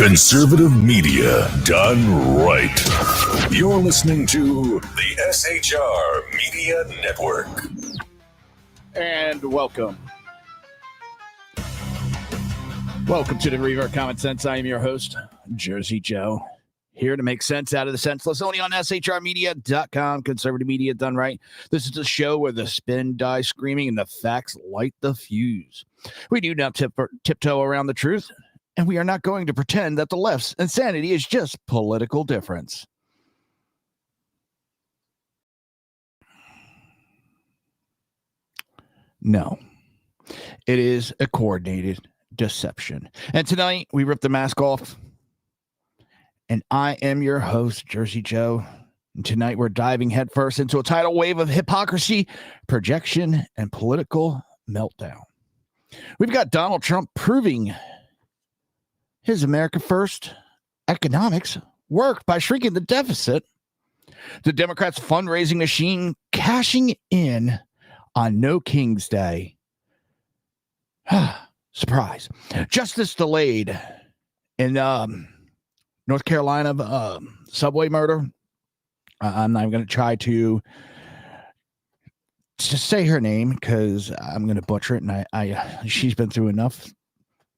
Conservative media done right. You're listening to the SHR Media Network. And welcome. Welcome to the Reverb Common Sense. I am your host, Jersey Joe, here to make sense out of the senseless, only on shrmedia.com. Conservative media done right. This is a show where the spin dies screaming and the facts light the fuse. We do not tiptoe around the truth, and we are not going to pretend that the left's insanity is just political difference. No, it is a coordinated deception. And tonight we rip the mask off. And I am your host, Jersey Joe. And tonight we're diving headfirst into a tidal wave of hypocrisy, projection, and political meltdown. We've got Donald Trump proving his America First economics worked by shrinking the deficit. The Democrats' fundraising machine cashing in on No King's Day. Surprise. Justice delayed in North Carolina subway murder. I'm not even going to try to just say her name because I'm going to butcher it. And I she's been through enough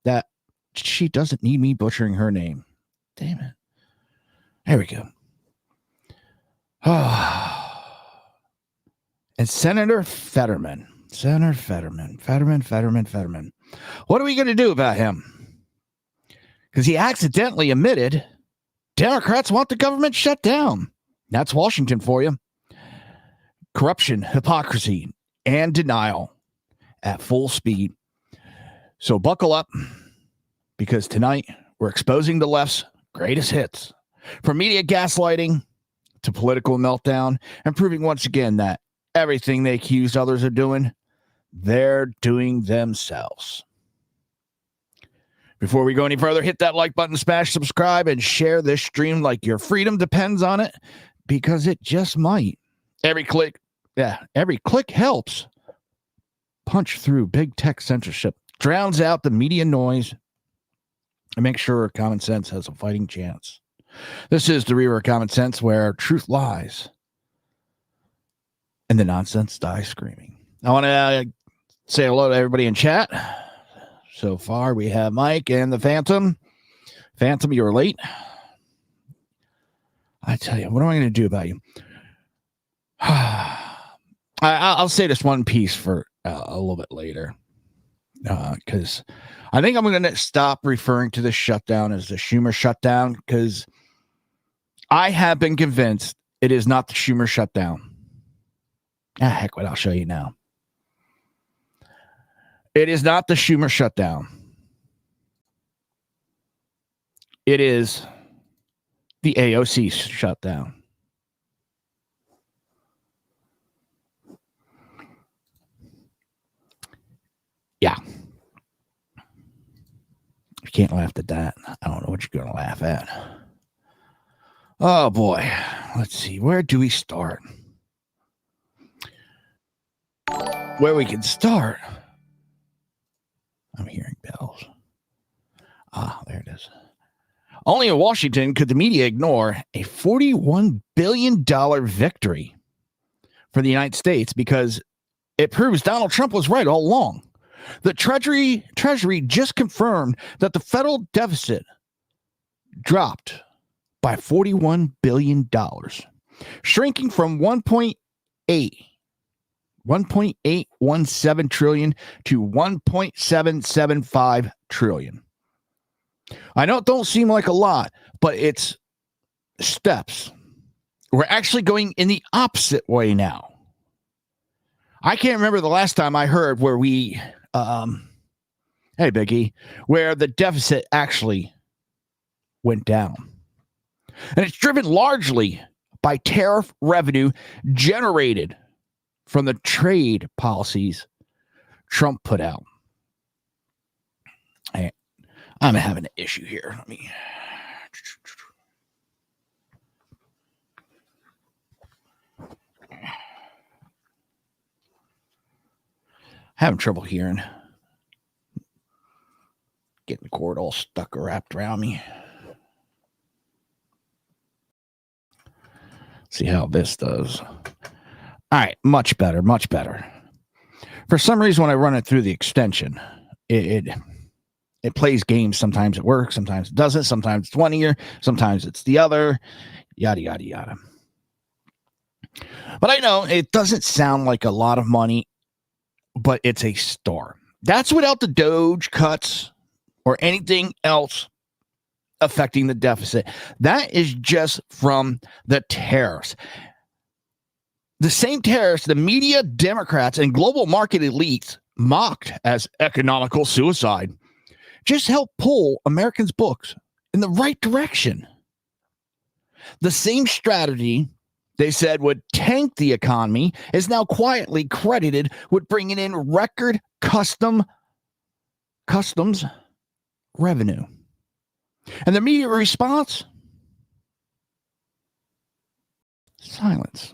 that she doesn't need me butchering her name. Damn it. There we go. And Senator Fetterman. Fetterman. What are we going to do about him? Because he accidentally admitted Democrats want the government shut down. That's Washington for you. Corruption, hypocrisy, and denial at full speed. So buckle up, because tonight we're exposing the left's greatest hits, from media gaslighting to political meltdown, and proving once again that everything they accuse others of doing, they're doing themselves. Before we go any further, hit that like button, smash subscribe, and share this stream like your freedom depends on it, because it just might. Every click helps punch through big tech censorship, drowns out the media noise, and make sure common sense has a fighting chance. This is the Reverb Common Sense, where truth lies and the nonsense dies screaming. I want to say hello to everybody in chat. So far, we have Mike and the Phantom. Phantom, you were late. I tell you, what am I going to do about you? I'll say this one piece for a little bit later, because I think I'm going to stop referring to this shutdown as the Schumer shutdown, because I have been convinced it is not the Schumer shutdown. Heck, what I'll show you now. It is not the Schumer shutdown. It is the AOC shutdown. Yeah. You can't laugh at that. I don't know what you're going to laugh at. Oh, boy. Let's see. Where do we start? Where we can start. I'm hearing bells. There it is. Only in Washington could the media ignore a $41 billion victory for the United States, because it proves Donald Trump was right all along. The Treasury just confirmed that the federal deficit dropped by $41 billion, shrinking from 1.817 trillion to 1.775 trillion. I know it don't seem like a lot, but it's steps. We're actually going in the opposite way now. I can't remember the last time I heard where we, hey Biggie, where the deficit actually went down. And it's driven largely by tariff revenue generated from the trade policies Trump put out. I'm having an issue here. Let me. Having trouble hearing. Getting the cord all stuck or wrapped around me. See how this does. All right, much better, much better. For some reason, when I run it through the extension, it plays games. Sometimes it works, sometimes it doesn't. Sometimes it's one ear, sometimes it's the other. Yada, yada, yada. But I know it doesn't sound like a lot of money, but it's a start. That's without the Doge cuts or anything else affecting the deficit. That is just from the tariffs. The same tariffs the media, Democrats, and global market elites mocked as economical suicide just helped pull Americans' books in the right direction. The same strategy they said would tank the economy is now quietly credited with bringing in record customs revenue. And the media response? Silence.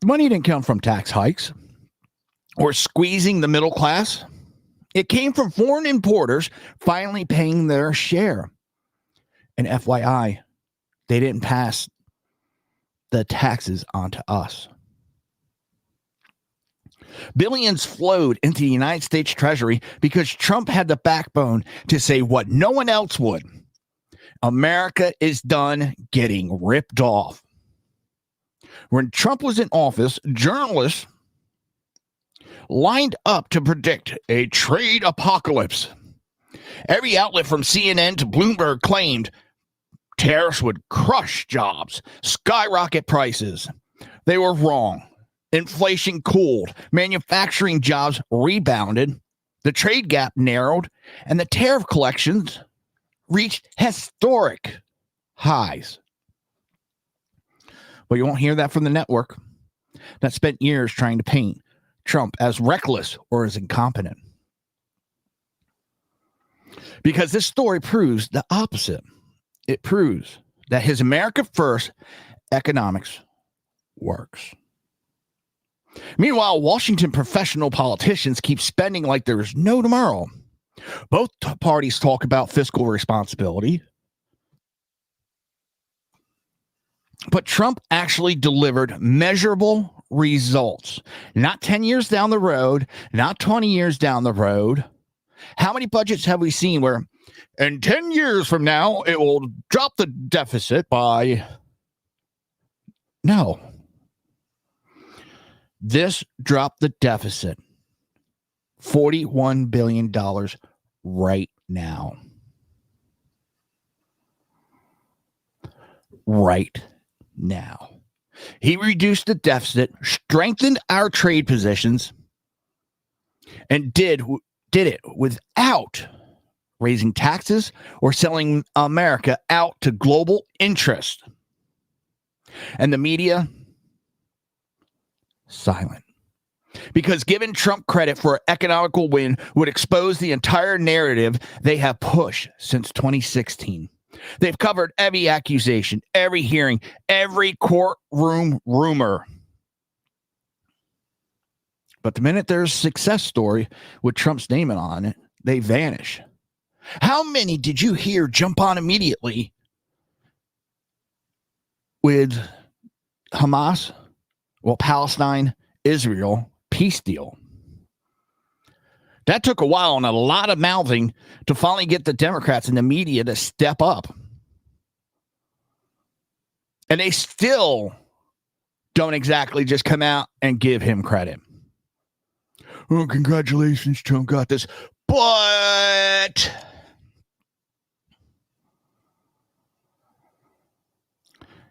The money didn't come from tax hikes or squeezing the middle class. It came from foreign importers finally paying their share. And FYI, they didn't pass the taxes on to us. Billions flowed into the United States Treasury because Trump had the backbone to say what no one else would. America is done getting ripped off. When Trump was in office, journalists lined up to predict a trade apocalypse. Every outlet from CNN to Bloomberg claimed tariffs would crush jobs, skyrocket prices. They were wrong. Inflation cooled, manufacturing jobs rebounded, the trade gap narrowed, and the tariff collections reached historic highs. But you won't hear that from the network that spent years trying to paint Trump as reckless or as incompetent. Because this story proves the opposite. It proves that his America First economics works. Meanwhile, Washington professional politicians keep spending like there's no tomorrow. Both parties talk about fiscal responsibility. But Trump actually delivered measurable results. Not 10 years down the road, not 20 years down the road. How many budgets have we seen where in 10 years from now, it will drop the deficit by... No. This dropped the deficit $41 billion right now. Right now. He reduced the deficit, strengthened our trade positions, and did it without raising taxes or selling America out to global interest. And the media, silent. Because giving Trump credit for an economical win would expose the entire narrative they have pushed since 2016. They've covered every accusation, every hearing, every courtroom rumor. But the minute there's a success story with Trump's name on it, they vanish. How many did you hear jump on immediately with Hamas, Palestine, Israel peace deal? That took a while and a lot of mouthing to finally get the Democrats and the media to step up. And they still don't exactly just come out and give him credit. Oh, congratulations, Trump got this. But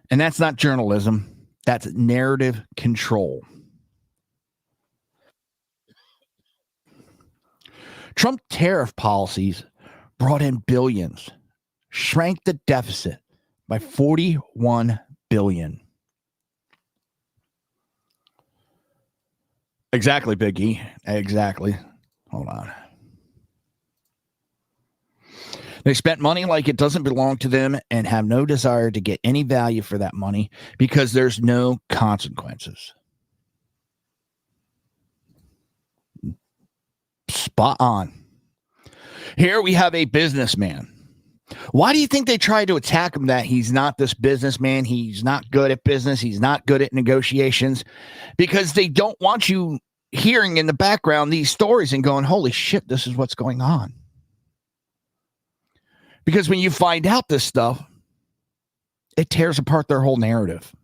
and that's not journalism. That's narrative control. Trump tariff policies brought in billions, shrank the deficit by $41 billion. Exactly, Biggie. Exactly. Hold on. They spent money like it doesn't belong to them and have no desire to get any value for that money because there's no consequences. Spot on. Here we have a businessman. Why do you think they tried to attack him that he's not this businessman? He's not good at business. He's not good at negotiations, because they don't want you hearing in the background these stories and going, holy shit, this is what's going on. Because when you find out this stuff, it tears apart their whole narrative.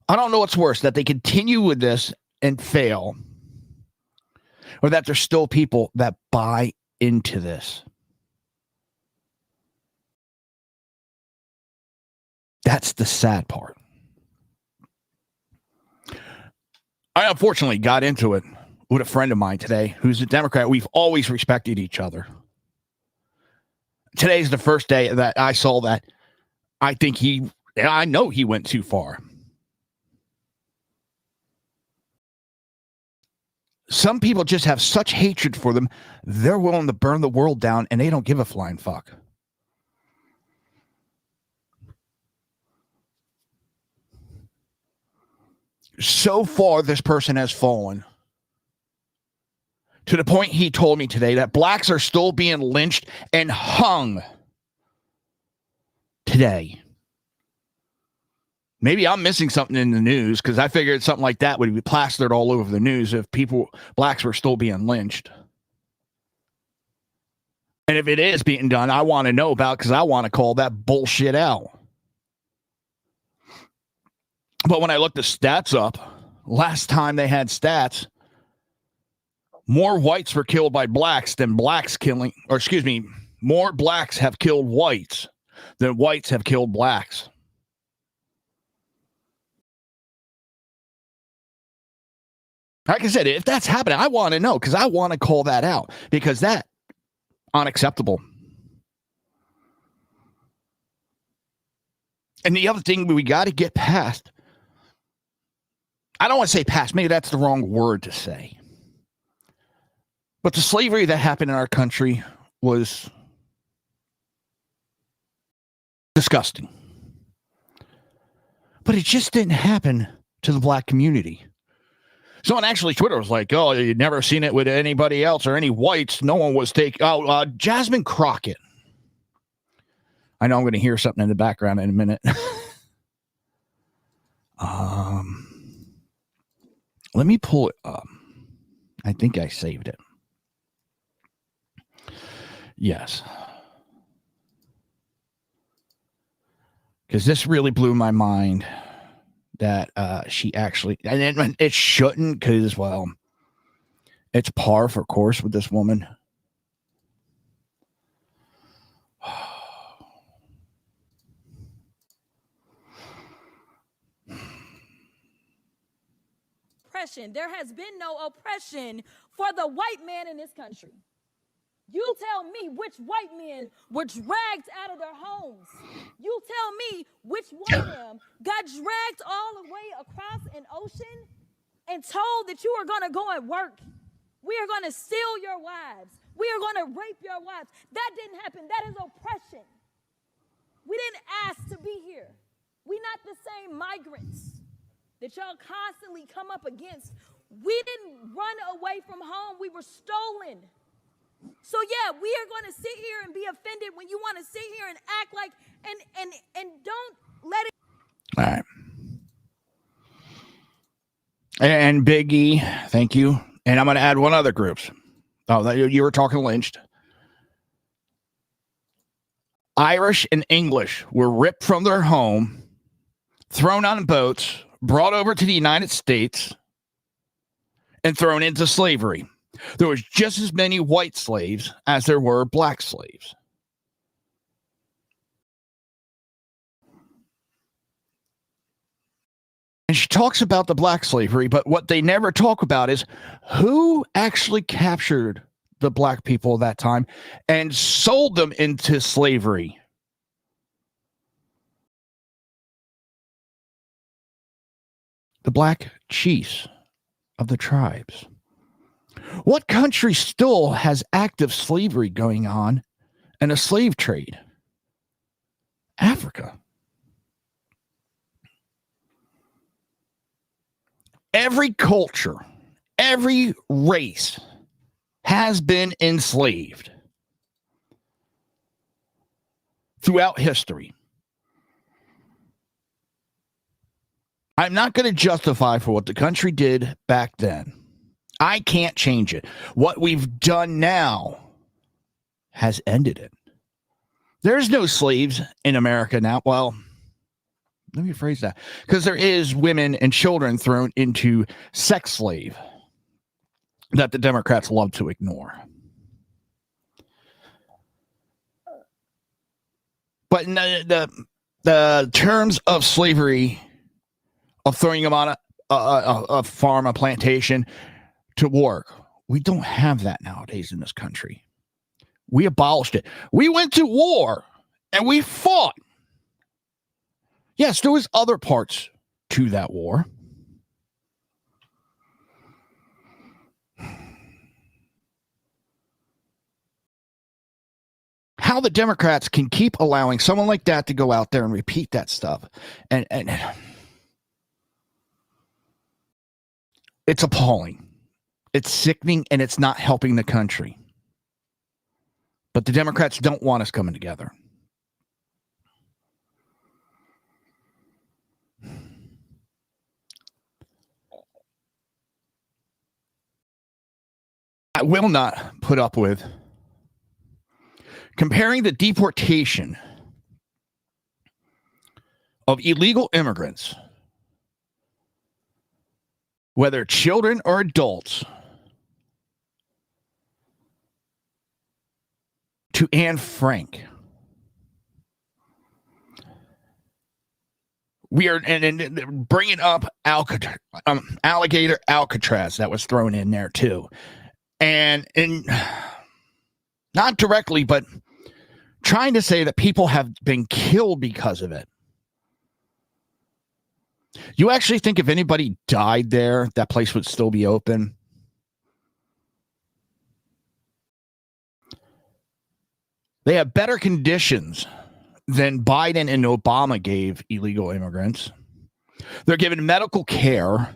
I don't know what's worse, that they continue with this and fail, or that there's still people that buy into this. That's the sad part. I unfortunately got into it with a friend of mine today who's a Democrat. We've always respected each other. Today's the first day that I saw that I know he went too far. Some people just have such hatred for them, they're willing to burn the world down, and they don't give a flying fuck. So far, this person has fallen to the point he told me today that blacks are still being lynched and hung today. Maybe I'm missing something in the news, because I figured something like that would be plastered all over the news if blacks were still being lynched. And if it is being done, I want to know about, because I want to call that bullshit out. But when I looked the stats up, last time they had stats, more whites were killed by blacks than more blacks have killed whites than whites have killed blacks. Like I said, if that's happening, I want to know, because I want to call that out, because that's unacceptable. And the other thing we got to get past, I don't want to say past, maybe that's the wrong word to say, but the slavery that happened in our country was disgusting. But it just didn't happen to the black community. Someone actually, Twitter was like, oh, you've never seen it with anybody else or any whites. No one was taking, Jasmine Crockett. I know I'm going to hear something in the background in a minute. Let me pull it up. I think I saved it. Yes. Because this really blew my mind that she actually, and it shouldn't, because, well, it's par for course with this woman. There has been no oppression for the white man in this country. You tell me which white men were dragged out of their homes. You tell me which one of them got dragged all the way across an ocean and told that you are going to go and work. We are going to steal your wives. We are going to rape your wives. That didn't happen. That is oppression. We didn't ask to be here. We're not the same migrants that y'all constantly come up against. We didn't run away from home. We were stolen. So yeah, we are going to sit here and be offended when you want to sit here and act like and don't let it. All right. And Big E, thank you. And I'm going to add one other group. Oh, you were talking lynched. Irish and English were ripped from their home, thrown on boats, brought over to the United States, and thrown into slavery. There was just as many white slaves as there were black slaves. And she talks about the black slavery, but what they never talk about is who actually captured the black people at that time and sold them into slavery. The black chiefs of the tribes. What country still has active slavery going on and a slave trade? Africa. Every culture, every race has been enslaved throughout history. I'm not going to justify for what the country did back then. I can't change it. What we've done now has ended it. There's no slaves in America now. Well, let me phrase that. Because there is women and children thrown into sex slave that the Democrats love to ignore. But in the terms of slavery, of throwing them on a farm, a plantation to work, we don't have that nowadays in this country. We abolished it. We went to war and we fought. Yes, there was other parts to that war. How the Democrats can keep allowing someone like that to go out there and repeat that stuff. And it's appalling. It's sickening, and it's not helping the country. But the Democrats don't want us coming together. I will not put up with comparing the deportation of illegal immigrants, whether children or adults, to Anne Frank. We are and bringing up alligator Alcatraz that was thrown in there too, and not directly, but trying to say that people have been killed because of it. You actually think if anybody died there, that place would still be open? They have better conditions than Biden and Obama gave illegal immigrants. They're given medical care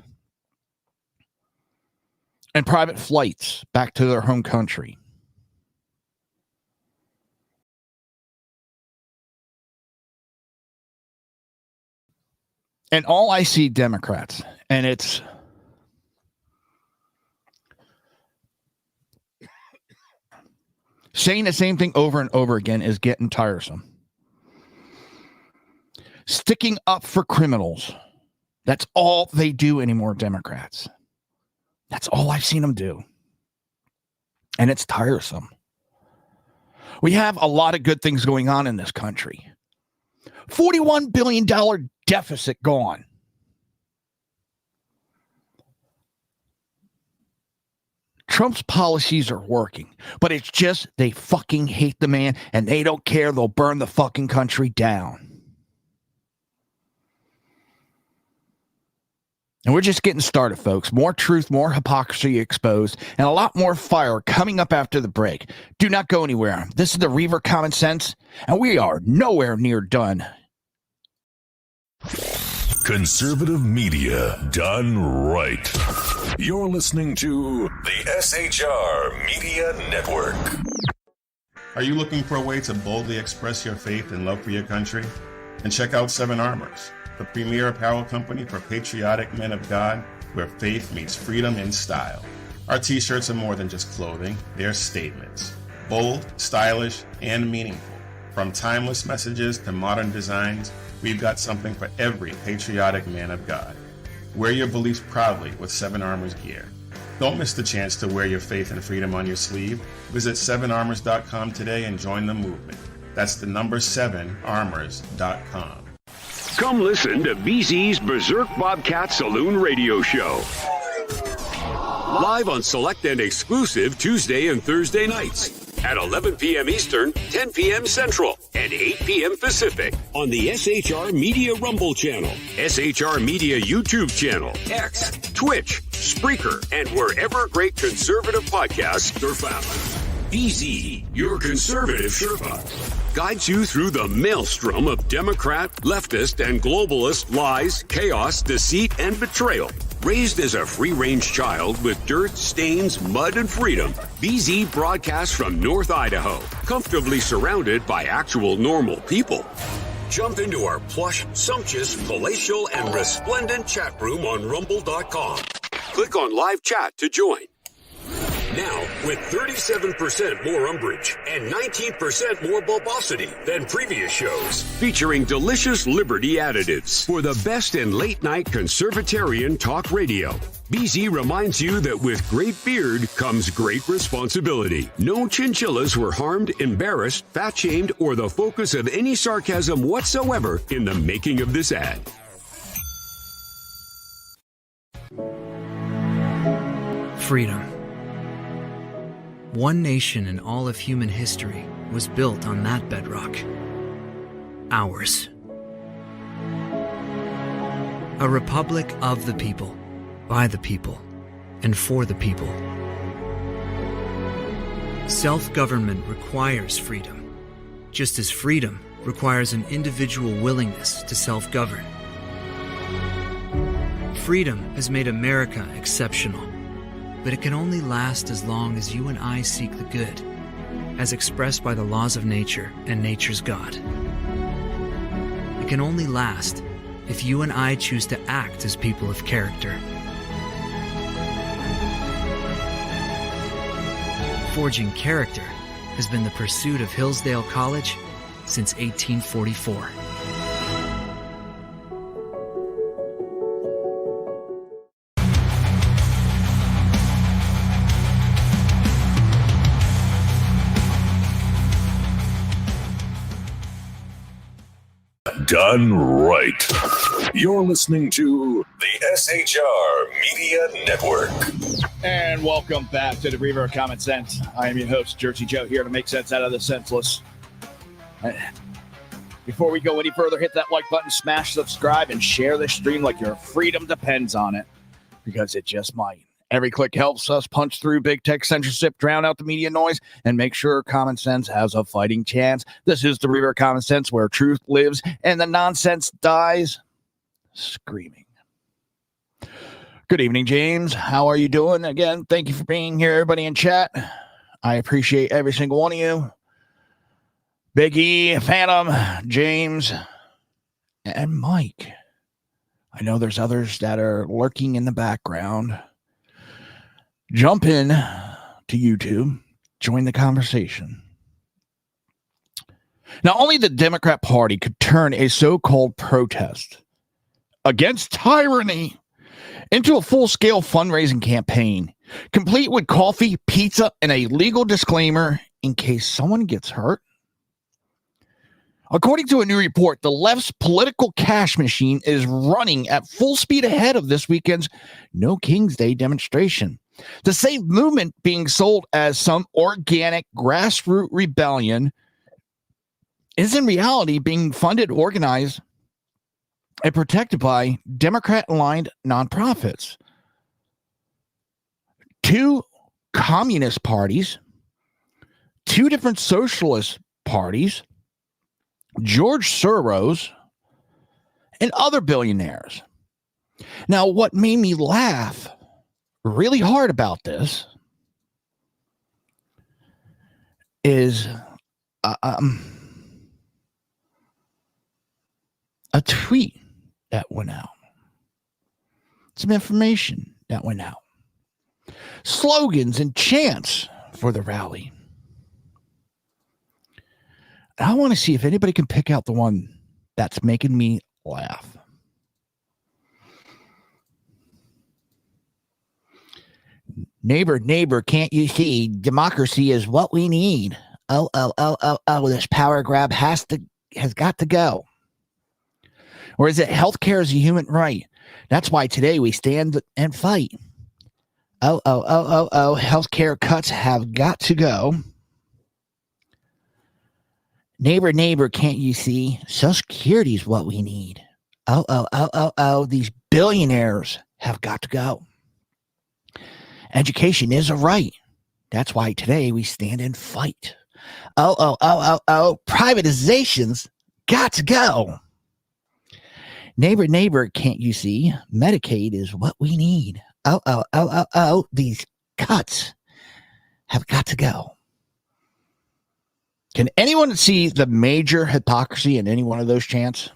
and private flights back to their home country. And all I see Democrats, and it's saying the same thing over and over again is getting tiresome. Sticking up for criminals. That's all they do anymore, Democrats. That's all I've seen them do. And it's tiresome. We have a lot of good things going on in this country. $41 billion deficit gone. Trump's policies are working, but it's just they fucking hate the man and they don't care. They'll burn the fucking country down. And we're just getting started, folks. More truth, more hypocrisy exposed, and a lot more fire coming up after the break. Do not go anywhere. This is the Reaver Common Sense, and we are nowhere near done. Conservative media done right. You're listening to the SHR Media Network. Are you looking for a way to boldly express your faith and love for your country? And check out Seven Armors, the premier apparel company for patriotic men of God, where faith meets freedom in style. Our t-shirts are more than just clothing, they're statements. Bold, stylish, and meaningful. From timeless messages to modern designs, we've got something for every patriotic man of God. Wear your beliefs proudly with Seven Armors gear. Don't miss the chance to wear your faith and freedom on your sleeve. Visit 7armors.com today and join the movement. That's the number 7armors.com. Come listen to BZ's Berserk Bobcat Saloon Radio Show. Live on select and exclusive Tuesday and Thursday nights at 11 p.m. Eastern, 10 p.m. Central, and 8 p.m. Pacific on the SHR Media Rumble channel, SHR Media YouTube channel, X, Twitch, Spreaker, and wherever great conservative podcasts are found. BZ, your conservative Sherpa, guides you through the maelstrom of Democrat, leftist, and globalist lies, chaos, deceit, and betrayal, Raised as a free-range child with dirt, stains, mud, and freedom, BZ broadcasts from North Idaho, comfortably surrounded by actual normal people. Jump into our plush, sumptuous, palatial, and resplendent chat room on rumble.com. Click on live chat to join. Now, with 37% more umbrage and 19% more bulbosity than previous shows, featuring delicious Liberty additives for the best in late-night conservatarian talk radio. BZ reminds you that with great beard comes great responsibility. No chinchillas were harmed, embarrassed, fat-shamed, or the focus of any sarcasm whatsoever in the making of this ad. Freedom. One nation in all of human history was built on that bedrock. Ours. A republic of the people, by the people, and for the people. Self-government requires freedom, just as freedom requires an individual willingness to self-govern. Freedom has made America exceptional. But it can only last as long as you and I seek the good, as expressed by the laws of nature and nature's God. It can only last if you and I choose to act as people of character. Forging character has been the pursuit of Hillsdale College since 1844. Done right. You're listening to the SHR Media Network. And welcome back to the River of Common Sense. I am your host, Jersey Joe, here to make sense out of the senseless. Before we go any further, hit that like button, smash subscribe, and share this stream like your freedom depends on it, because it just might. Every click helps us punch through big tech censorship, drown out the media noise, and make sure common sense has a fighting chance. This is the River of Common Sense, where truth lives and the nonsense dies screaming. Good evening, James. How are you doing? Again, thank you for being here, everybody in chat. I appreciate every single one of you. Big E, Phantom, James, and Mike. I know there's others that are lurking in the background. Jump in to YouTube, join the conversation. Now, only the Democrat Party could turn a so-called protest against tyranny into a full-scale fundraising campaign, complete with coffee, pizza, and a legal disclaimer in case someone gets hurt. According to a new report, the left's political cash machine is running at full speed ahead of this weekend's No King's Day demonstration. The same movement being sold as some organic grassroots rebellion is in reality being funded, organized, and protected by Democrat-aligned nonprofits. Two communist parties, two different socialist parties, George Soros, and other billionaires. Now, what made me laugh really hard about this is a tweet that went out. Some information that went out. Slogans and chants for the rally. I want to see if anybody can pick out the one that's making me laugh. Neighbor, neighbor, can't you see? Democracy is what we need. Oh, this power grab has got to go. Or is it healthcare is a human right? That's why today we stand and fight. Oh, healthcare cuts have got to go. Neighbor, neighbor, can't you see? Social Security is what we need. Oh, these billionaires have got to go. Education is a right. That's why today we stand and fight. Oh, privatization's got to go. Neighbor, neighbor, can't you see? Medicaid is what we need. Oh, these cuts have got to go. Can anyone see the major hypocrisy in any one of those chants?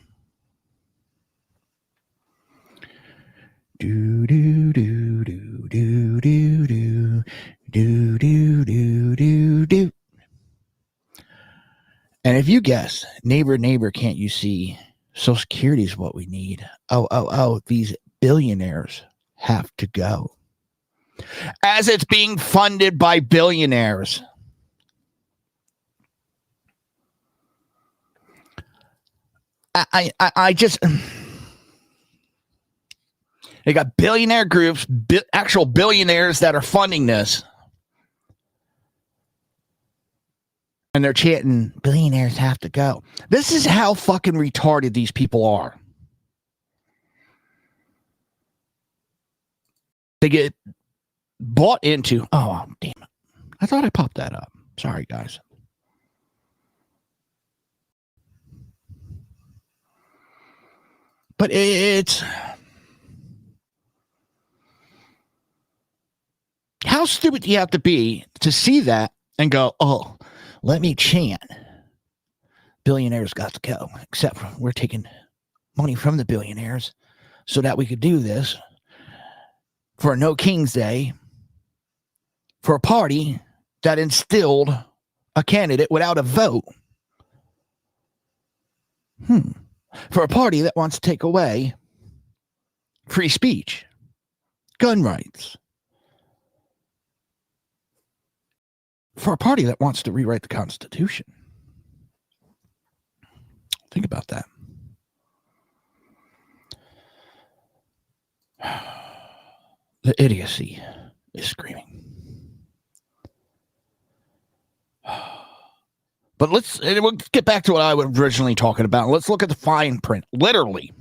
Do do do do do do do do do do do do. And if you guess, neighbor, neighbor, can't you see? Social Security is what we need. Oh, these billionaires have to go. As it's being funded by billionaires. I just... They got billionaire groups, actual billionaires that are funding this. And they're chanting, billionaires have to go. This is how fucking retarded these people are. They get bought into. Oh, damn it. I thought I popped that up. Sorry, guys. But it's... How stupid do you have to be to see that and go, oh, let me chant. Billionaires got to go. Except for we're taking money from the billionaires so that we could do this for a No King's Day for a party that instilled a candidate without a vote. For a party that wants to take away free speech, gun rights. For a party that wants to rewrite the Constitution. Think about that. The idiocy is screaming. But we'll get back to what I was originally talking about. Let's look at the fine print. Literally,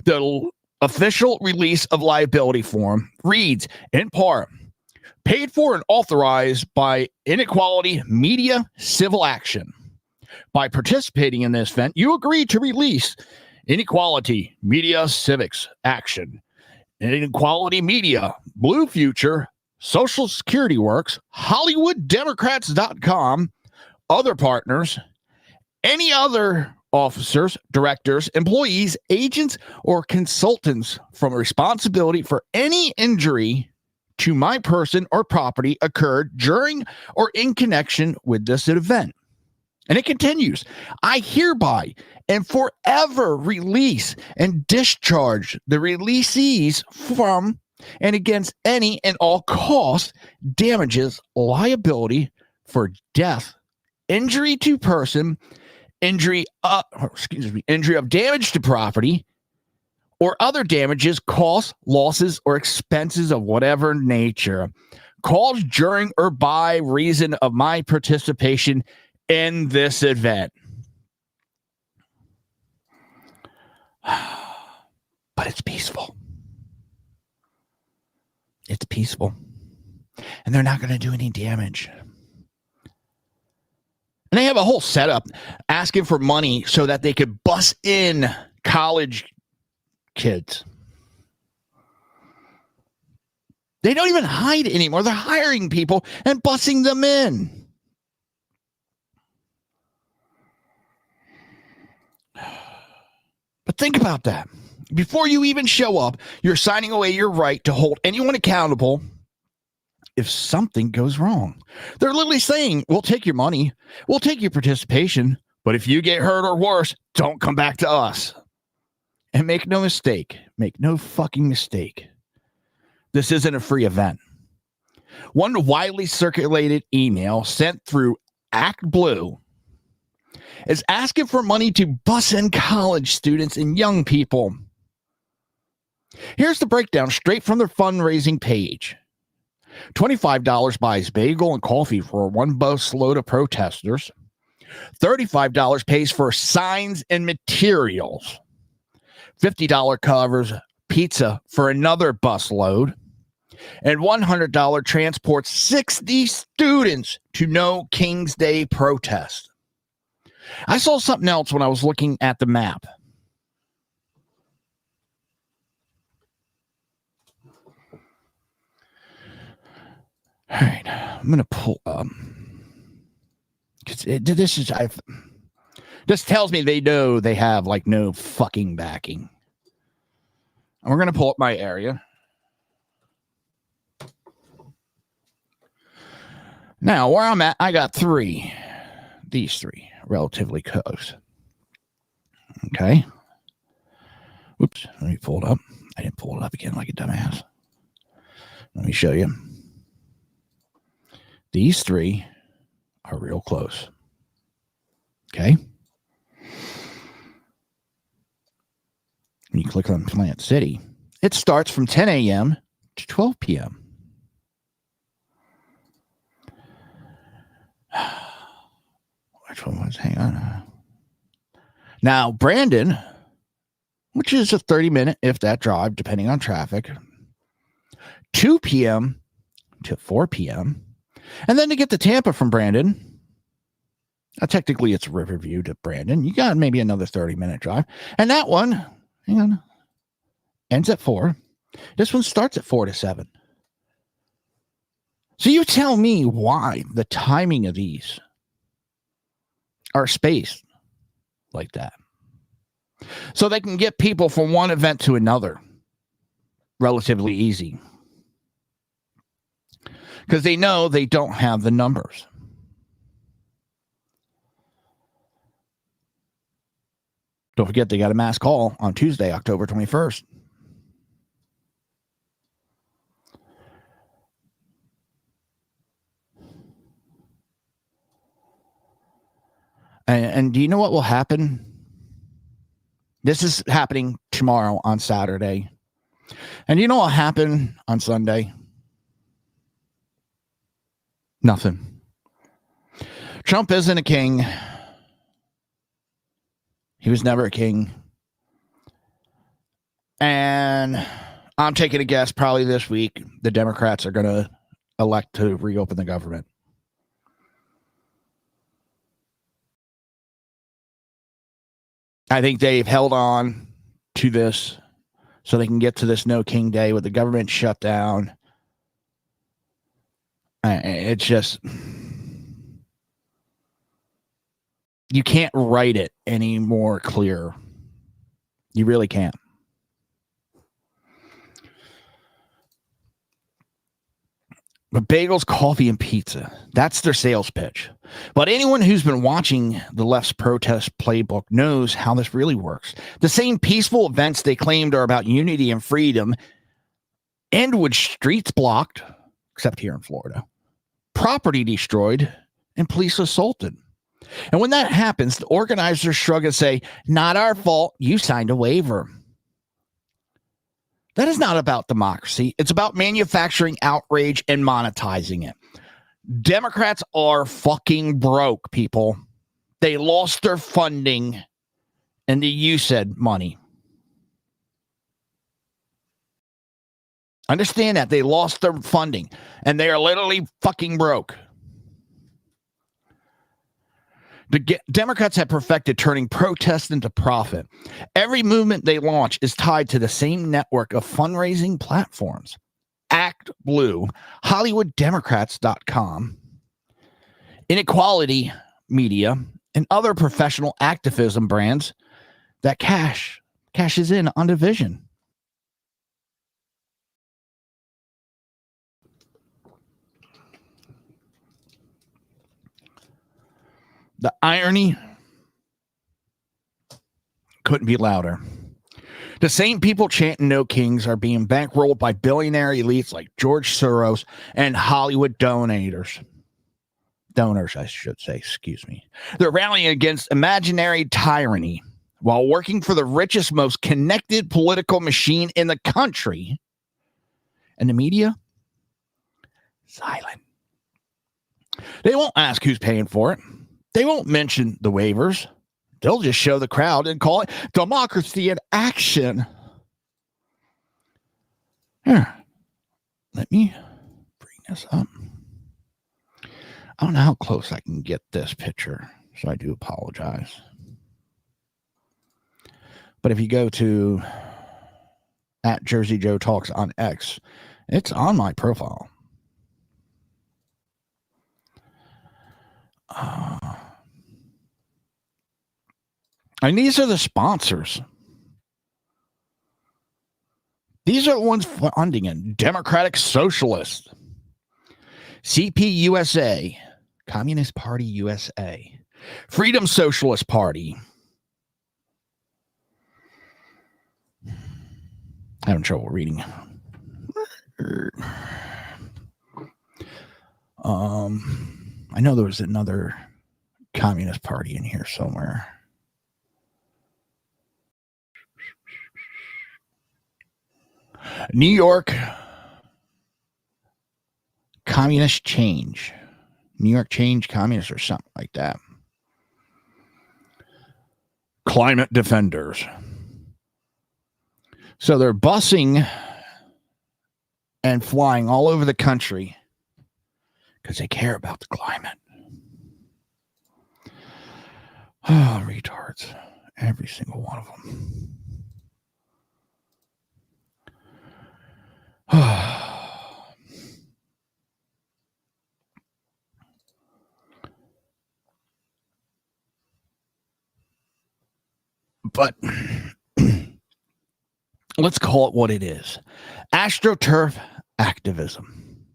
the official release of liability form reads, in part, paid for and authorized by Inequality Media Civil Action. By participating in this event, you agree to release Inequality Media Civics Action, Inequality Media, Blue Future, Social Security Works, HollywoodDemocrats.com, other partners, any other officers, directors, employees, agents, or consultants from responsibility for any injury to my person or property occurred during or in connection with this event. And it continues, I hereby and forever release and discharge the releasees from and against any and all costs, damages, liability for death, injury to person, injury of damage to property, or other damages, costs, losses, or expenses of whatever nature, caused during or by reason of my participation in this event. But it's peaceful. It's peaceful. And they're not going to do any damage. And they have a whole setup asking for money so that they could bus in college kids. They don't even hide anymore. They're hiring people and busing them in. But think about that. Before you even show up, you're signing away your right to hold anyone accountable if something goes wrong. They're literally saying, we'll take your money, we'll take your participation, but if you get hurt or worse, don't come back to us. And make no mistake, make no fucking mistake. This isn't a free event. One widely circulated email sent through Act Blue is asking for money to bus in college students and young people. Here's the breakdown straight from their fundraising page. $25 buys bagel and coffee for one bus load of protesters. $35 pays for signs and materials. $50 covers pizza for another bus load. And $100 transports 60 students to No King's Day protest. I saw something else when I was looking at the map. All right, I'm gonna pull because this tells me they know they have like no fucking backing. And we're gonna pull up my area. Now, where I'm at, I got these three, relatively close. Okay. Oops, let me pull it up. I didn't pull it up again like a dumbass. Let me show you. These three are real close. Okay. When you click on Plant City, it starts from 10 a.m. to 12 p.m. Which one was? Hang on. Now, Brandon, which is a 30-minute, if that, drive, depending on traffic, 2 p.m. to 4 p.m. And then to get to Tampa from Brandon, technically it's Riverview to Brandon, you got maybe another 30-minute drive. And that one, hang on, ends at 4. This one starts at 4 to 7. So you tell me why the timing of these are spaced like that. So they can get people from one event to another relatively easy. Because they know they don't have the numbers. Don't forget they got a mass call on Tuesday, October 21st. And do you know what will happen? This is happening tomorrow on Saturday. And you know what will happen on Sunday? Nothing. Trump isn't a king. He was never a king. And I'm taking a guess, probably this week, the Democrats are going to elect to reopen the government. I think they've held on to this so they can get to this no king day with the government shut down. It's just, you can't write it any more clear. You really can't. But bagels, coffee, and pizza, that's their sales pitch. But anyone who's been watching the left's protest playbook knows how this really works. The same peaceful events they claimed are about unity and freedom end with streets blocked, except here in Florida, property destroyed, and police assaulted. And when that happens, the organizers shrug and say, not our fault, you signed a waiver. That is not about democracy. It's about manufacturing outrage and monetizing it. Democrats are fucking broke, people. They lost their funding and the USAID money. Understand that. They lost their funding and they are literally fucking broke. The Democrats have perfected turning protests into profit. Every movement they launch is tied to the same network of fundraising platforms. Act Blue, HollywoodDemocrats.com, Inequality Media, and other professional activism brands that cashes in on division. The irony couldn't be louder. The same people chanting no kings are being bankrolled by billionaire elites like George Soros and Hollywood donors, I should say, excuse me. They're rallying against imaginary tyranny while working for the richest, most connected political machine in the country. And the media? Silent. They won't ask who's paying for it. They won't mention the waivers. They'll just show the crowd and call it democracy in action. Here, let me bring this up. I don't know how close I can get this picture, so I do apologize. But if you go to @Jersey Joe Talks on X, it's on my profile. And these are the sponsors. These are the ones funding it. Democratic Socialist, CPUSA, Communist Party USA, Freedom Socialist Party. Having trouble reading. I know there was another Communist Party in here somewhere. New York Communist Change. New York Change Communist or something like that. Climate Defenders. So they're busing and flying all over the country because they care about the climate. Oh, retards. Every single one of them. But let's call it what it is. AstroTurf activism.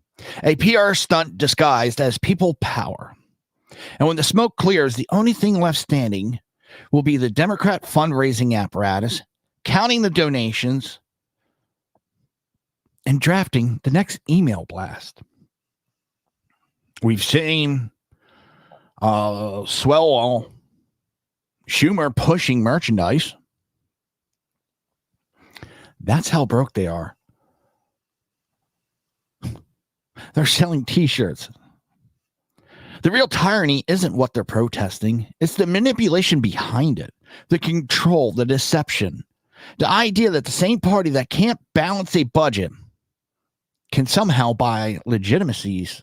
A PR stunt disguised as people power. And when the smoke clears, the only thing left standing will be the Democrat fundraising apparatus, counting the donations, and drafting the next email blast. We've seen Swell Schumer pushing merchandise. That's how broke they are. They're selling t-shirts. The real tyranny isn't what they're protesting. It's the manipulation behind it. The control, the deception. The idea that the same party that can't balance a budget can somehow buy legitimacies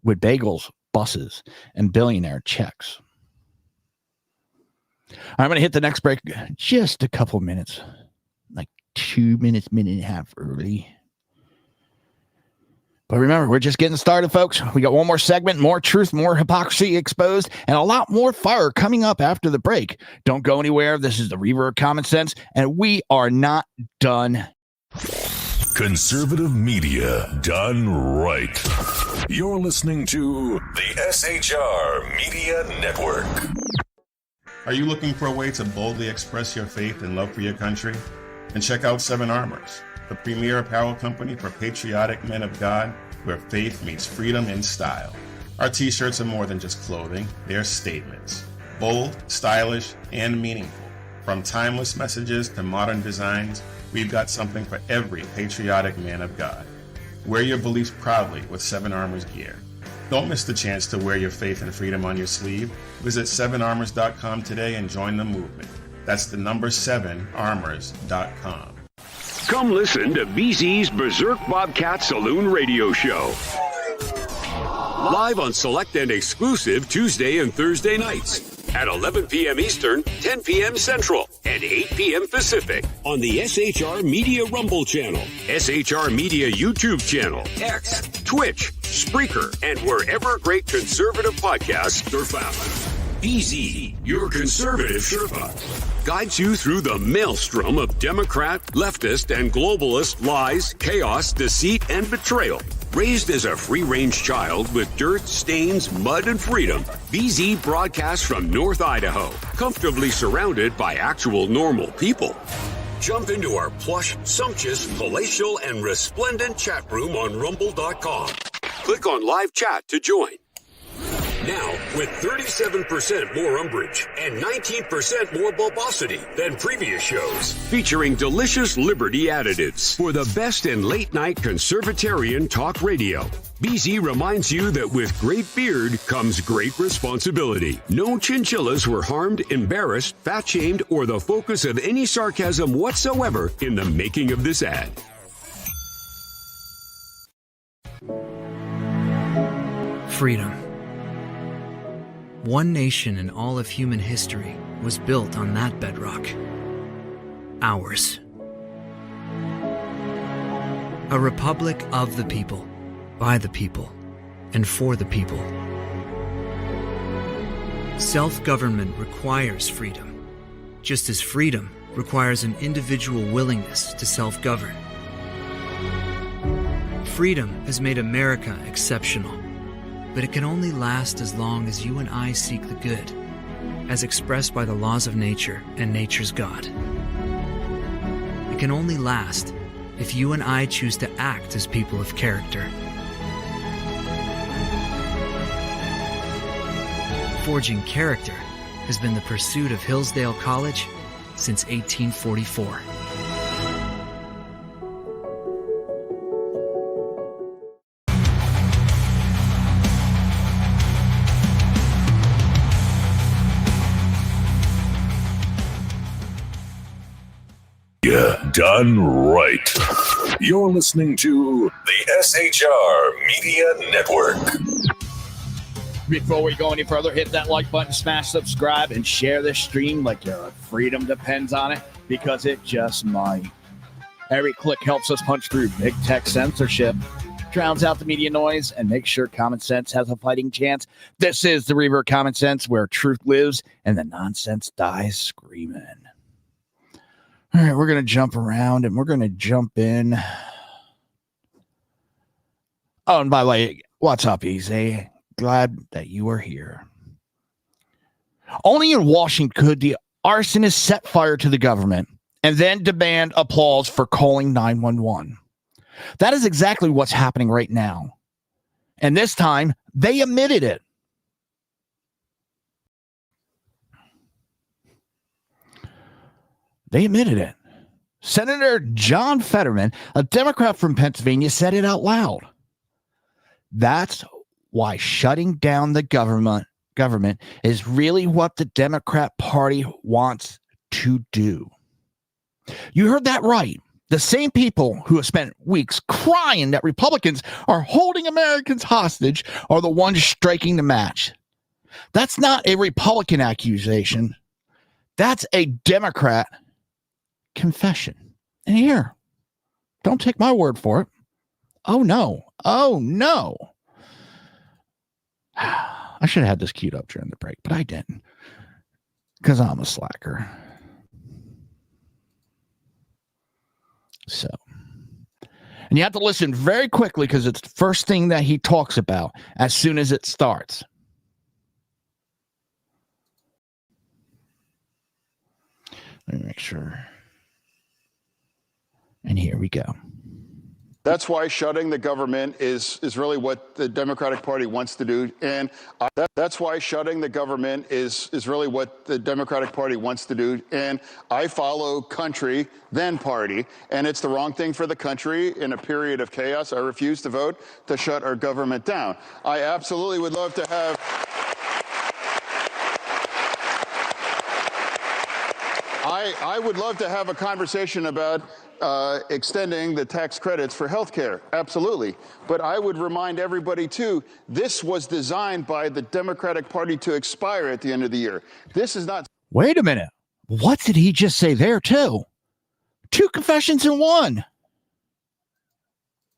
with bagels, buses, and billionaire checks. I'm going to hit the next break just a couple minutes. Like 2 minutes, minute and a half early. But remember, we're just getting started, folks. We got one more segment, more truth, more hypocrisy exposed, and a lot more fire coming up after the break. Don't go anywhere. This is the Reverb Common Sense, and we are not done. Conservative media done right. You're listening to the SHR Media Network. Are you looking for a way to boldly express your faith and love for your country? And check out 7 Armors, the premier apparel company for patriotic men of God, where faith meets freedom in style. Our t-shirts are more than just clothing, they're statements. Bold, stylish, and meaningful. From timeless messages to modern designs, we've got something for every patriotic man of God. Wear your beliefs proudly with 7 Armors gear. Don't miss the chance to wear your faith and freedom on your sleeve. Visit 7armors.com today and join the movement. That's the number 7armors.com. Come listen to BZ's Berserk Bobcat Saloon Radio Show. Live on select and exclusive Tuesday and Thursday nights at 11 p.m. Eastern, 10 p.m. Central, and 8 p.m. Pacific on the SHR Media Rumble channel, SHR Media YouTube channel, X, Twitch, Spreaker, and wherever great conservative podcasts are found. BZ, your conservative Sherpa, guides you through the maelstrom of Democrat, leftist, and globalist lies, chaos, deceit, and betrayal. Raised as a free-range child with dirt, stains, mud, and freedom, BZ broadcasts from North Idaho, comfortably surrounded by actual normal people. Jump into our plush, sumptuous, palatial, and resplendent chat room on rumble.com. Click on live chat to join. Now, with 37% more umbrage and 19% more bulbosity than previous shows, featuring delicious Liberty additives for the best in late-night conservatarian talk radio. BZ reminds you that with great beard comes great responsibility. No chinchillas were harmed, embarrassed, fat-shamed, or the focus of any sarcasm whatsoever in the making of this ad. Freedom. One nation in all of human history was built on that bedrock. Ours. A republic of the people, by the people, and for the people. Self-government requires freedom, just as freedom requires an individual willingness to self-govern. Freedom has made America exceptional, but it can only last as long as you and I seek the good, as expressed by the laws of nature and nature's God. It can only last if you and I choose to act as people of character. Forging character has been the pursuit of Hillsdale College since 1844. Yeah, done right. You're listening to the SHR Media Network. Before we go any further, hit that like button, smash subscribe, and share this stream like your freedom depends on it, because it just might. Every click helps us punch through big tech censorship, drowns out the media noise, and makes sure common sense has a fighting chance. This is the Reaver Common Sense, where truth lives and the nonsense dies screaming. All right, we're going to jump around, and we're going to jump in. Oh, and by the way, what's up, Easy? Glad that you are here. Only in Washington could the arsonist set fire to the government and then demand applause for calling 911. That is exactly what's happening right now. And this time, they admitted it. They admitted it. Senator John Fetterman, a Democrat from Pennsylvania, said it out loud. That's why shutting down the government is really what the Democrat Party wants to do. You heard that right. The same people who have spent weeks crying that Republicans are holding Americans hostage are the ones striking the match. That's not a Republican accusation. That's a Democrat confession. And here, don't take my word for it. Oh, no. Oh, no. I should have had this queued up during the break, but I didn't, because I'm a slacker. So, and you have to listen very quickly, because it's the first thing that he talks about as soon as it starts. Let me make sure. And here we go. That's why shutting the government is really what the Democratic Party wants to do. And that's why shutting the government is really what the Democratic Party wants to do. And I follow country, then party. And it's the wrong thing for the country in a period of chaos. I refuse to vote to shut our government down. I absolutely would love to have... I would love to have a conversation about extending the tax credits for health care. Absolutely. But I would remind everybody, too, this was designed by the Democratic Party to expire at the end of the year. This is not... Wait a minute. What did he just say there, too? Two confessions in one.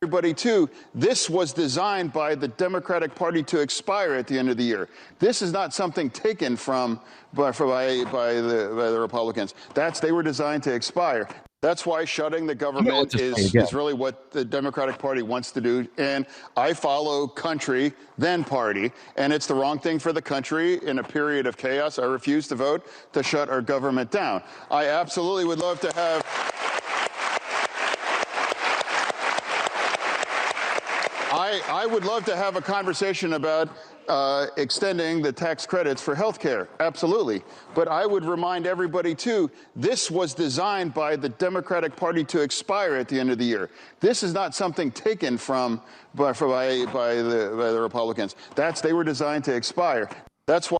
Everybody, too, this was designed by the Democratic Party to expire at the end of the year. This is not something taken from by the Republicans. They were designed to expire. That's why shutting the government is really what the Democratic Party wants to do. And I follow country, then party. And it's the wrong thing for the country in a period of chaos. I refuse to vote to shut our government down. I absolutely would love to have... I would love to have a conversation about extending the tax credits for health care. Absolutely. But I would remind everybody, too, this was designed by the Democratic Party to expire at the end of the year. This is not something taken from by the Republicans. They were designed to expire. That's why.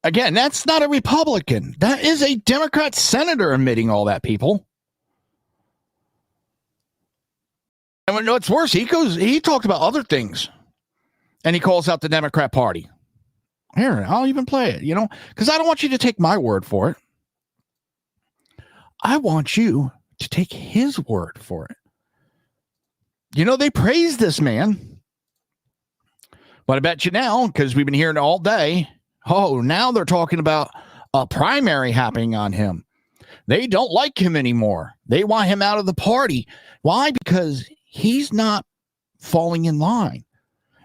Again, that's not a Republican. That is a Democrat senator admitting all that, people. And what's worse, he talked about other things, and he calls out the Democrat Party. Here, I'll even play it, because I don't want you to take my word for it. I want you to take his word for it. They praise this man. But I bet you now, because we've been hearing it all day, now they're talking about, a primary happening on him. They don't like him anymore. They want him out of the party. Why? Because he's not falling in line.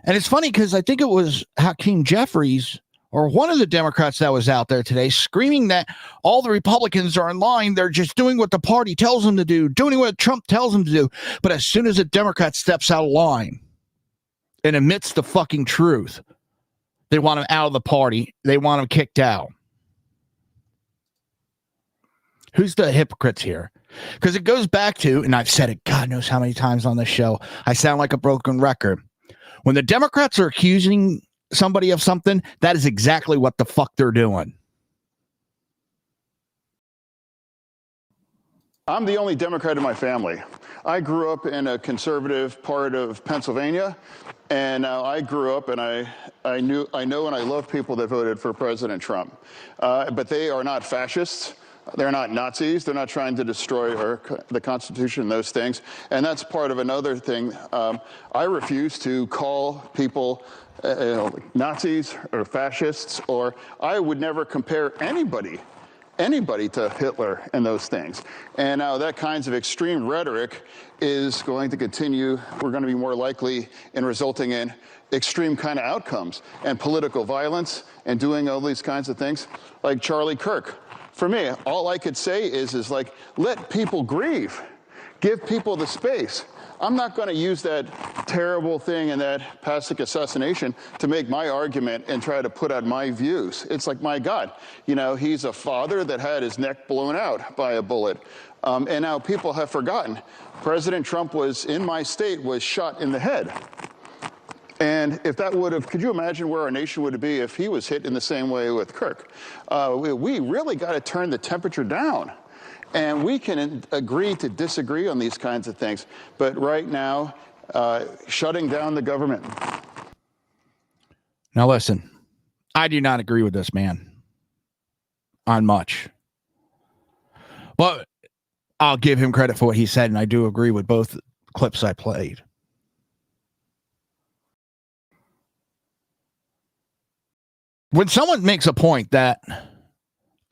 And it's funny because I think it was Hakeem Jeffries or one of the Democrats that was out there today screaming that all the Republicans are in line. They're just doing what the party tells them to do, doing what Trump tells them to do. But as soon as a Democrat steps out of line and admits the fucking truth, they want him out of the party. They want him kicked out. Who's the hypocrites here? Because it goes back to, and I've said it God knows how many times on this show, I sound like a broken record. When the Democrats are accusing somebody of something, that is exactly what the fuck they're doing. I'm the only Democrat in my family. I grew up in a conservative part of Pennsylvania, and I grew up and I know and I love people that voted for President Trump. But they are not fascists. They're not Nazis. They're not trying to destroy the Constitution and those things. And that's part of another thing. I refuse to call people Nazis or fascists, or I would never compare anybody to Hitler and those things. And now that kinds of extreme rhetoric is going to continue. We're going to be more likely in resulting in extreme kind of outcomes and political violence and doing all these kinds of things like Charlie Kirk. For me, all I could say is like, let people grieve. Give people the space. I'm not going to use that terrible thing and that passive assassination to make my argument and try to put out my views. It's like, my God, he's a father that had his neck blown out by a bullet. And now people have forgotten. President Trump was in my state, was shot in the head. And if that could you imagine where our nation would be if he was hit in the same way with Kirk? We really got to turn the temperature down. And we can agree to disagree on these kinds of things. But right now, shutting down the government. Now, listen, I do not agree with this man on much. But I'll give him credit for what he said, and I do agree with both clips I played. When someone makes a point that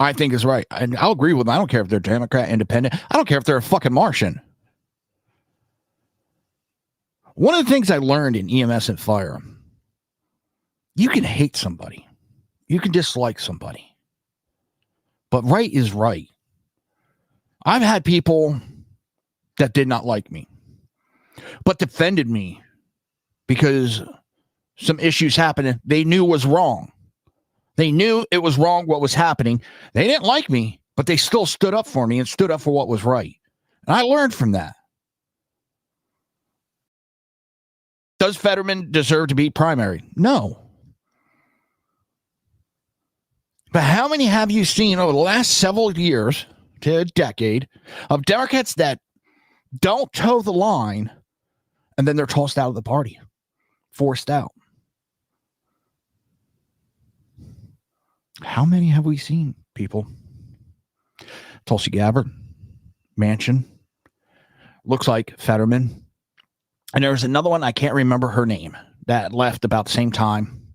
I think is right, and I'll agree with them. I don't care if they're Democrat, independent. I don't care if they're a fucking Martian. One of the things I learned in EMS and fire, you can hate somebody. You can dislike somebody. But right is right. I've had people that did not like me, but defended me because some issues happened they knew was wrong. They knew it was wrong what was happening. They didn't like me, but they still stood up for me and stood up for what was right. And I learned from that. Does Fetterman deserve to be primary? No. But how many have you seen over the last several years to a decade of Democrats that don't toe the line and then they're tossed out of the party, forced out? How many have we seen, people? Tulsi Gabbard, Manchin, looks like Fetterman. And there was another one, I can't remember her name, that left about the same time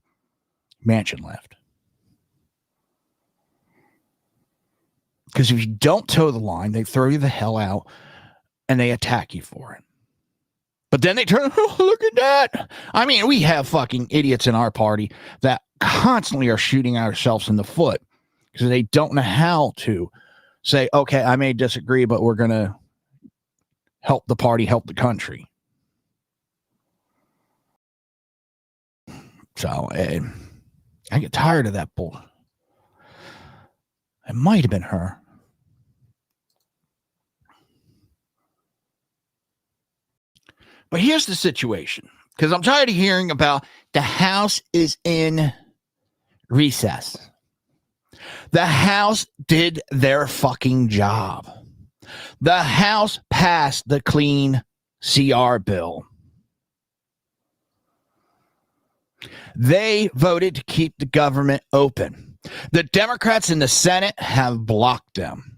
Manchin left. Because if you don't toe the line, they throw you the hell out and they attack you for it. But then they turn, oh, look at that. I mean, we have fucking idiots in our party that constantly are shooting ourselves in the foot because they don't know how to say, okay, I may disagree, but we're going to help the party, help the country. So I get tired of that bull. It might have been her. But here's the situation, because I'm tired of hearing about the House is in recess. The House did their fucking job. The House passed the clean CR bill. They voted to keep the government open. The Democrats in the Senate have blocked them.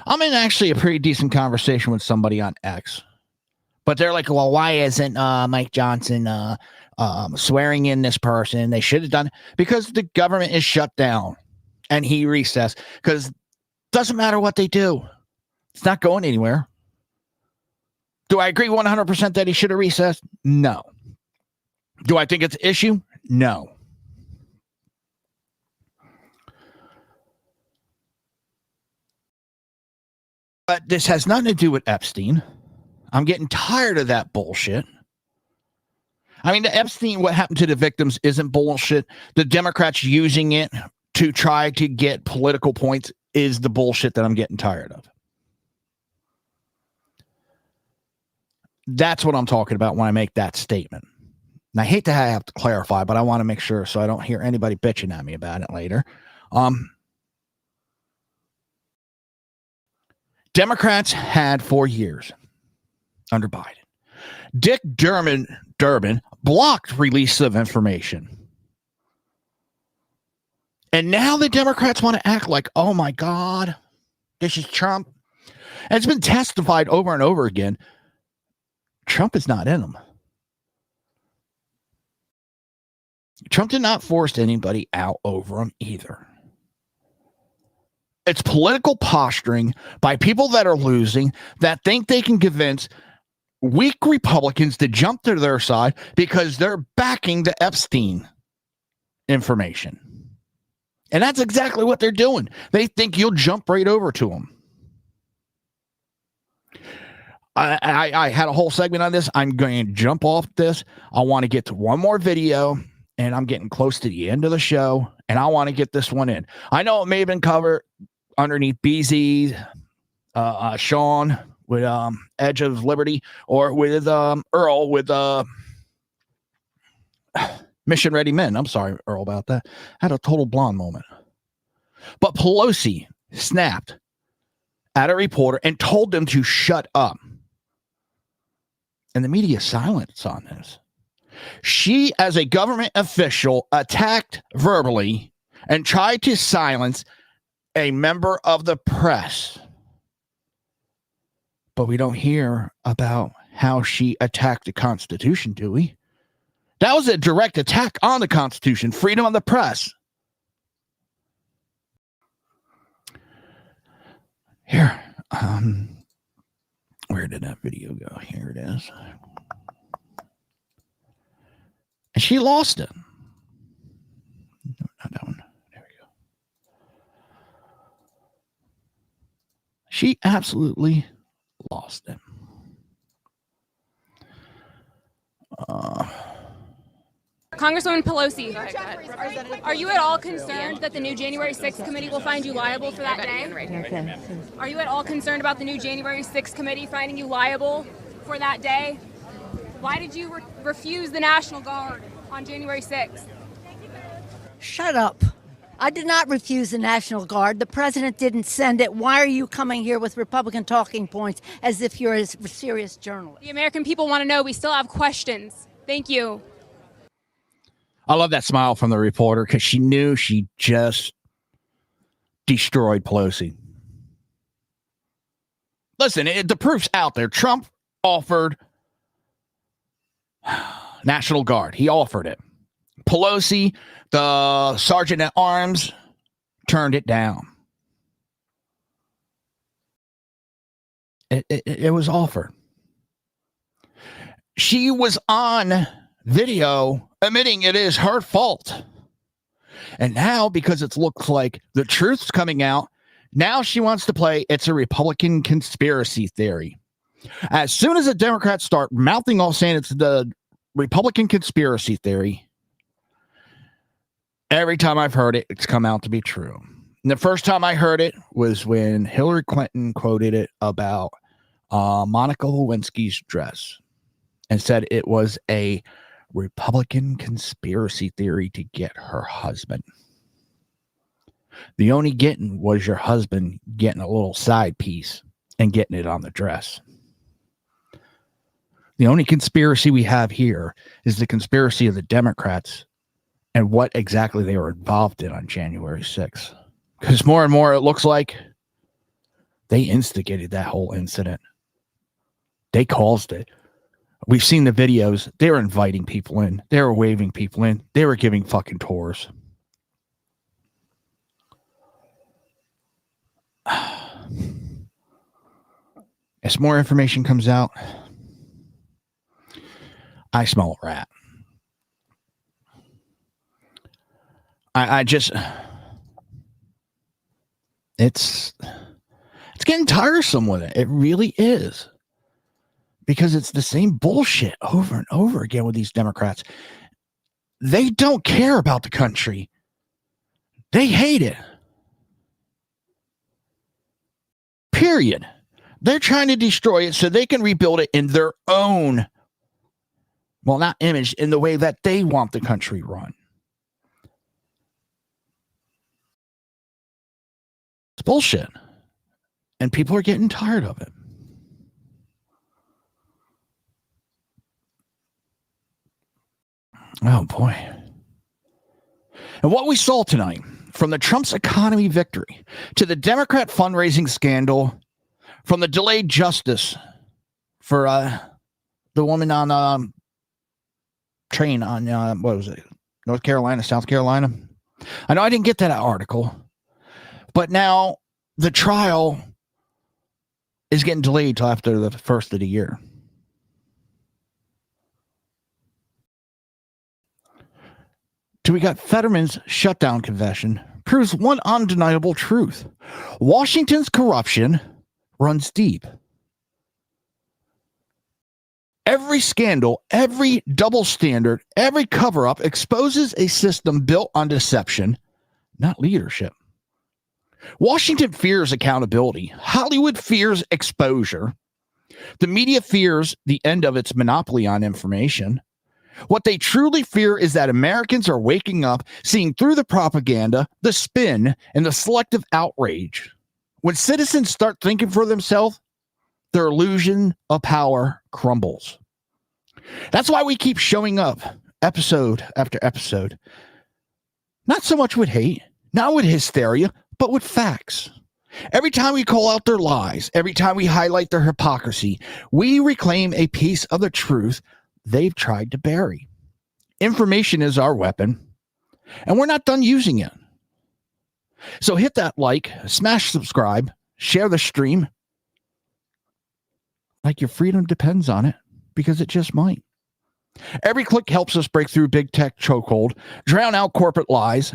I'm in actually a pretty decent conversation with somebody on X. But they're like, well, why isn't Mike Johnson swearing in this person? They should have done it because the government is shut down. and he recessed because doesn't matter what they do. It's not going anywhere. Do I agree 100% that he should have recessed? No. Do I think it's an issue? No. But this has nothing to do with Epstein. I'm getting tired of that bullshit. I mean, the Epstein, what happened to the victims isn't bullshit. The Democrats using it to try to get political points is the bullshit that I'm getting tired of. That's what I'm talking about when I make that statement. And I hate to have to clarify, but I want to make sure so I don't hear anybody bitching at me about it later. Democrats had 4 years under Biden. Dick Durbin blocked release of information. And now the Democrats want to act like, oh my God, this is Trump. And it's been testified over and over again. Trump is not in them. Trump did not force anybody out over him either. It's political posturing by people that are losing, that think they can convince weak Republicans to jump to their side because they're backing the Epstein information. And that's exactly what they're doing. They think you'll jump right over to them. I had a whole segment on this. I'm going to jump off this. I want to get to one more video, and I'm getting close to the end of the show, and I want to get this one in. I know it may have been covered underneath BZ, Sean with Edge of Liberty, or with Earl with Mission Ready Men. I'm sorry, Earl, about that. Had a total blonde moment. But Pelosi snapped at a reporter and told them to shut up. And the media silence on this. She, as a government official, attacked verbally and tried to silence a member of the press. But we don't hear about how she attacked the Constitution, do we? That was a direct attack on the Constitution, freedom of the press. Here, where did that video go? Here it is. And she lost it. No, not that one. There we go. She absolutely lost it. Congresswoman Pelosi, are you at all concerned that the new January 6th committee will find you liable for that day? Are you at all concerned about the new January 6th committee finding you liable for that day? Why did you refuse the National Guard on January 6th? Shut up. I did not refuse the National Guard. The president didn't send it. Why are you coming here with Republican talking points as if you're a serious journalist? The American people want to know. We still have questions. Thank you. I love that smile from the reporter because she knew she just destroyed Pelosi. Listen, the proof's out there. Trump offered National Guard. He offered it. Pelosi, the sergeant at arms, turned it down. It was offered. She was on video admitting it is her fault. And now, because it looks like the truth's coming out, now she wants to play it's a Republican conspiracy theory. As soon as the Democrats start mouthing off saying it's the Republican conspiracy theory, every time I've heard it, it's come out to be true. And the first time I heard it was when Hillary Clinton quoted it about Monica Lewinsky's dress and said it was a Republican conspiracy theory to get her husband. The only getting was your husband getting a little side piece and getting it on the dress. The only conspiracy we have here is the conspiracy of the Democrats and what exactly they were involved in on January 6th. Because more and more it looks like they instigated that whole incident. They caused it. We've seen the videos. They were inviting people in. They were waving people in. They were giving fucking tours. As more information comes out, I smell a rat. I just, it's getting tiresome with it. It really is. Because it's the same bullshit over and over again with these Democrats. They don't care about the country. They hate it. Period. They're trying to destroy it so they can rebuild it in their own, well, not image, in the way that they want the country run. It's bullshit. And people are getting tired of it. Oh, boy. And what we saw tonight, from the Trump's economy victory to the Democrat fundraising scandal, from the delayed justice for the woman on train on, what was it, North Carolina, South Carolina? I know I didn't get that article, but now the trial is getting delayed till after the first of the year. So we got Fetterman's shutdown confession proves one undeniable truth. Washington's corruption runs deep. Every scandal, every double standard, every cover-up exposes a system built on deception, not leadership. Washington fears accountability. Hollywood fears exposure. The media fears the end of its monopoly on information. What they truly fear is that Americans are waking up, seeing through the propaganda, the spin, and the selective outrage. When citizens start thinking for themselves, their illusion of power crumbles. That's why we keep showing up episode after episode. Not so much with hate, not with hysteria, but with facts. Every time we call out their lies, every time we highlight their hypocrisy, we reclaim a piece of the truth they've tried to bury. Information is our weapon, and we're not done using it. So hit that like, smash subscribe, share the stream. Like your freedom depends on it, because it just might. Every click helps us break through big tech chokehold, drown out corporate lies,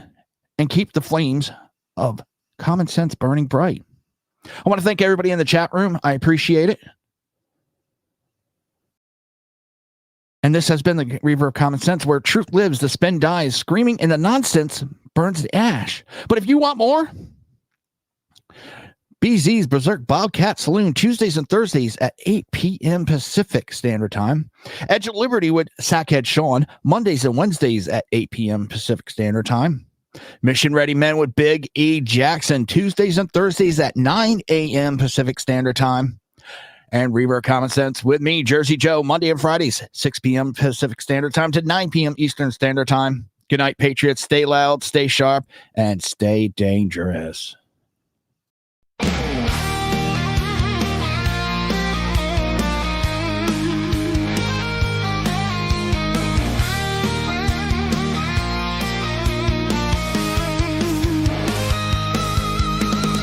and keep the flames of common sense burning bright. I want to thank everybody in the chat room. I appreciate it. And this has been the Reaver of Common Sense, where truth lives, the spin dies, screaming, and the nonsense burns the ash. But if you want more, BZ's Berserk Bobcat Saloon, Tuesdays and Thursdays at 8 p.m. Pacific Standard Time. Edge of Liberty with Sackhead Sean, Mondays and Wednesdays at 8 p.m. Pacific Standard Time. Mission Ready Men with Big E Jackson, Tuesdays and Thursdays at 9 a.m. Pacific Standard Time. And Reaver of Common Sense with me, Jersey Joe, Monday and Fridays, 6 p.m. Pacific Standard Time to 9 p.m. Eastern Standard Time. Good night, Patriots. Stay loud, stay sharp, and stay dangerous.